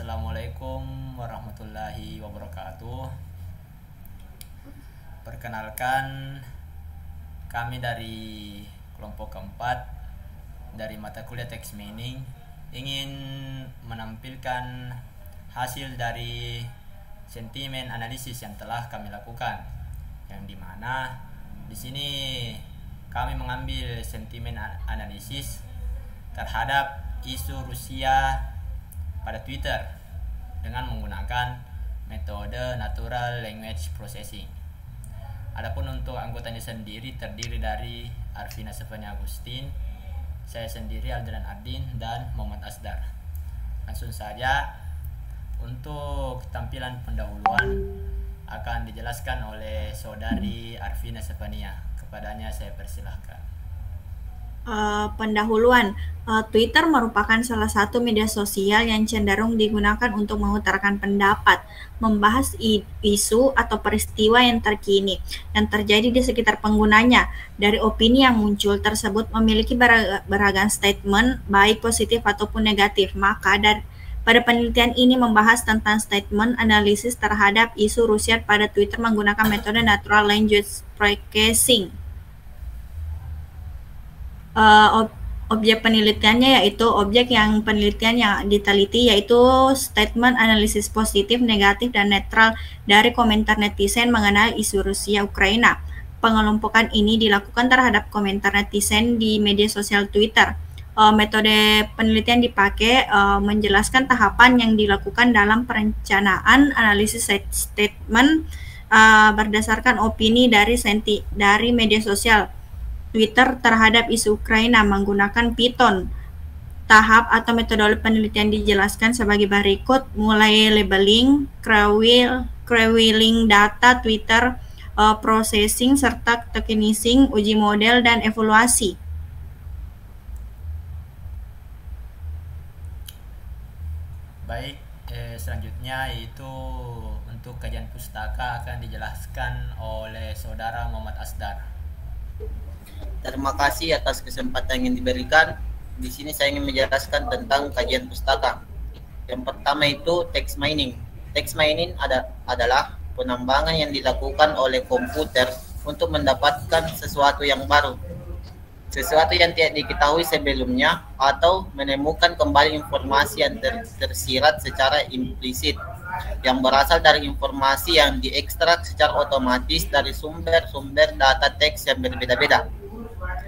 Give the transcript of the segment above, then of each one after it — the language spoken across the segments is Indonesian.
Assalamualaikum warahmatullahi wabarakatuh. Perkenalkan, kami dari kelompok keempat dari mata kuliah Text Meaning ingin menampilkan hasil dari sentimen analisis yang telah kami lakukan, yang dimana di sini kami mengambil sentimen analisis terhadap isu Rusia pada Twitter dengan menggunakan metode Natural Language Processing. Adapun untuk anggotanya sendiri terdiri dari Arvina Stefania Agustin, saya sendiri Aldran Ardin, dan Muhammad Asdar. Langsung saja untuk tampilan pendahuluan akan dijelaskan oleh saudari Arvina Stefania. Kepadanya saya persilahkan. Pendahuluan, Twitter merupakan salah satu media sosial yang cenderung digunakan untuk mengutarakan pendapat, membahas isu atau peristiwa yang terkini yang terjadi di sekitar penggunanya. Dari opini yang muncul tersebut memiliki beragam statement, baik positif ataupun negatif. Maka pada penelitian ini membahas tentang statement analisis terhadap isu Rusia pada Twitter menggunakan metode Natural Language Processing. Objek penelitiannya yaitu penelitian yang diteliti yaitu statement analisis positif, negatif, dan netral dari komentar netizen mengenai isu Rusia Ukraina. Pengelompokan ini dilakukan terhadap komentar netizen di media sosial Twitter. Metode penelitian dipakai menjelaskan tahapan yang dilakukan dalam perencanaan analisis statement berdasarkan opini dari media sosial Twitter terhadap isu Ukraina menggunakan Python. Tahap atau metode penelitian dijelaskan sebagai berikut, mulai labeling, crawling data Twitter, processing, serta tokenizing, uji model, dan evaluasi. Baik, selanjutnya yaitu untuk kajian pustaka akan dijelaskan oleh saudara Muhammad Asdar. Terima kasih atas kesempatan yang diberikan. Di sini saya ingin menjelaskan tentang kajian pustaka. Yang pertama itu text mining. Text mining adalah penambangan yang dilakukan oleh komputer untuk mendapatkan sesuatu yang baru, sesuatu yang tidak diketahui sebelumnya, atau menemukan kembali informasi yang tersirat secara implisit yang berasal dari informasi yang diekstrak secara otomatis dari sumber-sumber data teks yang berbeda-beda.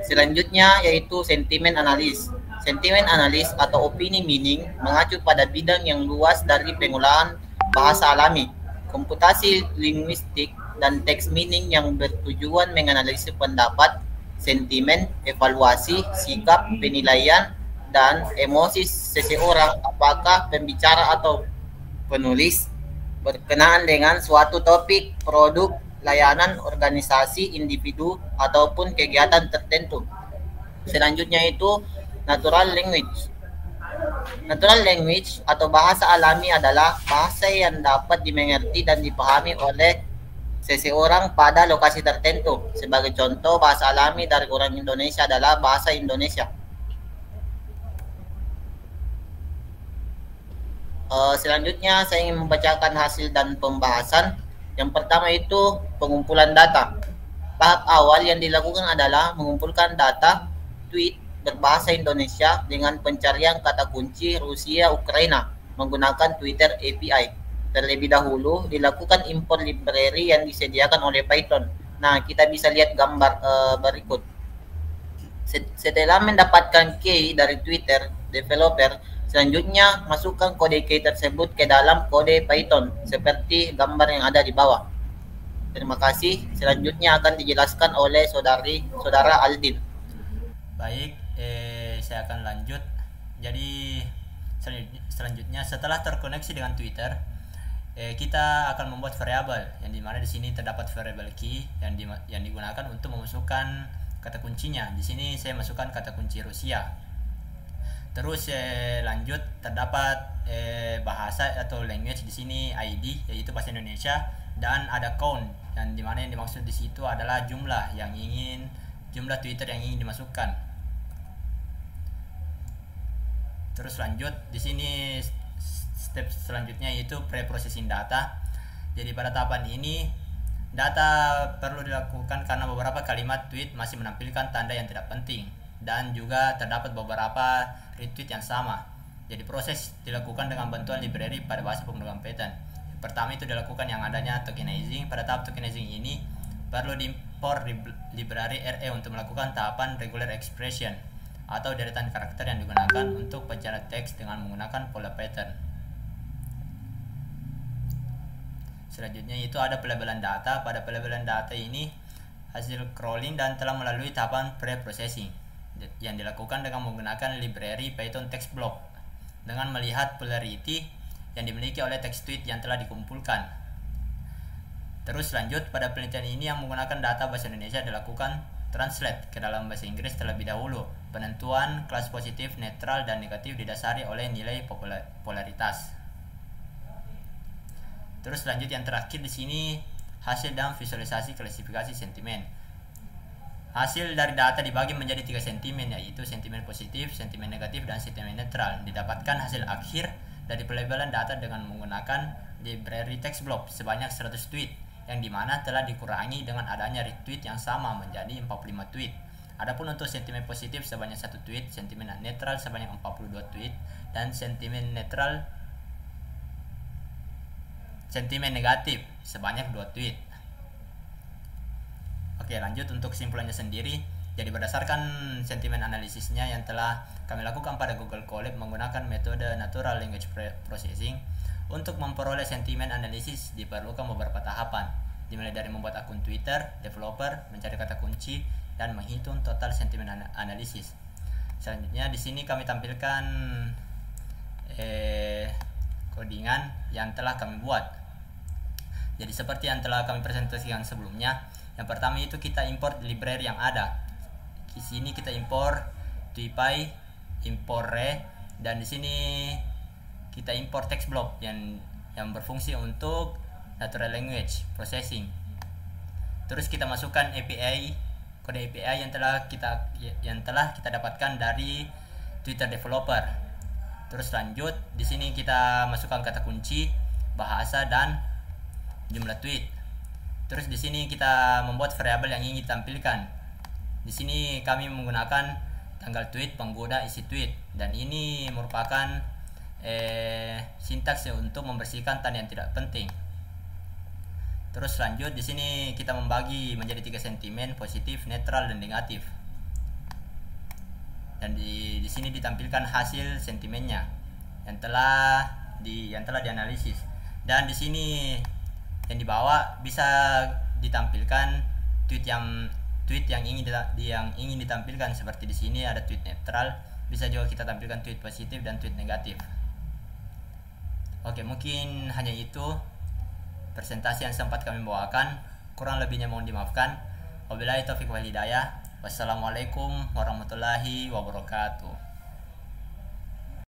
Selanjutnya yaitu sentimen analis. Sentimen analis atau opini meaning mengacu pada bidang yang luas dari pengolahan bahasa alami, komputasi linguistik, dan teks meaning yang bertujuan menganalisis pendapat, sentimen, evaluasi, sikap, penilaian, dan emosi seseorang, apakah pembicara atau penulis, berkenaan dengan suatu topik, produk, layanan, organisasi, individu, ataupun kegiatan tertentu. Selanjutnya itu natural language. Natural language atau bahasa alami adalah bahasa yang dapat dimengerti dan dipahami oleh seseorang pada lokasi tertentu. Sebagai contoh, bahasa alami dari orang Indonesia adalah bahasa Indonesia. Selanjutnya saya ingin membacakan hasil dan pembahasan. Yang pertama itu pengumpulan data. Tahap awal yang dilakukan adalah mengumpulkan data tweet berbahasa Indonesia dengan pencarian kata kunci Rusia Ukraina menggunakan Twitter API. Terlebih dahulu dilakukan import library yang disediakan oleh Python. Nah, kita bisa lihat gambar berikut. Setelah mendapatkan key dari Twitter developer, selanjutnya masukkan kode key tersebut ke dalam kode Python seperti gambar yang ada di bawah. Terima kasih. Selanjutnya akan dijelaskan oleh saudara Aldin. Baik, saya akan lanjut. Jadi selanjutnya setelah terkoneksi dengan Twitter, kita akan membuat variabel yang dimana di sini terdapat variabel key yang digunakan untuk memasukkan kata kuncinya. Di sini saya masukkan kata kunci Rusia. Terus lanjut terdapat bahasa atau language di sini ID yaitu bahasa Indonesia, dan ada count yang dimana yang dimaksud di situ adalah jumlah Twitter yang ingin dimasukkan. Terus lanjut di sini step selanjutnya yaitu pre-processing data. Jadi pada tahapan ini data perlu dilakukan karena beberapa kalimat tweet masih menampilkan tanda yang tidak penting dan juga terdapat beberapa retweet yang sama. Jadi proses dilakukan dengan bantuan library pada bahasa pemrograman Python. Pertama itu dilakukan yang adanya tokenizing. Pada tahap tokenizing ini perlu diimpor library RE untuk melakukan tahapan regular expression atau deretan karakter yang digunakan untuk pencarian teks dengan menggunakan pola pattern. Selanjutnya itu ada pelabelan data. Pada pelabelan data ini hasil crawling dan telah melalui tahapan pre-processing yang dilakukan dengan menggunakan library Python text block dengan melihat polarity yang dimiliki oleh text tweet yang telah dikumpulkan. Terus lanjut pada penelitian ini yang menggunakan data bahasa Indonesia dilakukan translate ke dalam bahasa Inggris terlebih dahulu. Penentuan kelas positif, netral, dan negatif didasari oleh nilai polaritas. Terus lanjut yang terakhir di sini hasil dan visualisasi klasifikasi sentimen. Hasil dari data dibagi menjadi 3 sentimen, yaitu sentimen positif, sentimen negatif, dan sentimen netral. Didapatkan hasil akhir dari pelabelan data dengan menggunakan library text block sebanyak 100 tweet, yang dimana telah dikurangi dengan adanya retweet yang sama menjadi 45 tweet. Adapun untuk sentimen positif sebanyak 1 tweet, sentimen netral sebanyak 42 tweet, dan sentimen negatif sebanyak 2 tweet. Oke, lanjut untuk kesimpulannya sendiri. Jadi berdasarkan sentimen analisisnya yang telah kami lakukan pada Google Colab menggunakan metode Natural Language Processing, untuk memperoleh sentimen analisis diperlukan beberapa tahapan, dimulai dari membuat akun Twitter, developer, mencari kata kunci, dan menghitung total sentimen analisis. Selanjutnya di sini kami tampilkan codingan yang telah kami buat. Jadi seperti yang telah kami presentasikan sebelumnya, yang pertama itu kita import library yang ada. Di sini kita import TuiPy, import re, dan di sini kita import text block yang berfungsi untuk natural language processing. Terus kita masukkan API, kode API yang telah kita dapatkan dari Twitter developer. Terus lanjut di sini kita masukkan kata kunci, bahasa, dan jumlah tweet. Terus di sini kita membuat variabel yang ingin ditampilkan. Di sini kami menggunakan tanggal tweet, pengguna, isi tweet, dan ini merupakan sintaks untuk membersihkan tanda yang tidak penting. Terus lanjut di sini kita membagi menjadi 3 sentimen, positif, netral, dan negatif. Dan di sini ditampilkan hasil sentimennya yang telah dianalisis. Dan di sini yang di bawah bisa ditampilkan tweet yang ingin ditampilkan, seperti di sini ada tweet netral, bisa juga kita tampilkan tweet positif dan tweet negatif. Oke, mungkin hanya itu presentasi yang sempat kami bawakan. Kurang lebihnya mohon dimaafkan. Wabillahi taufiq wal hidayah. Wassalamualaikum warahmatullahi wabarakatuh.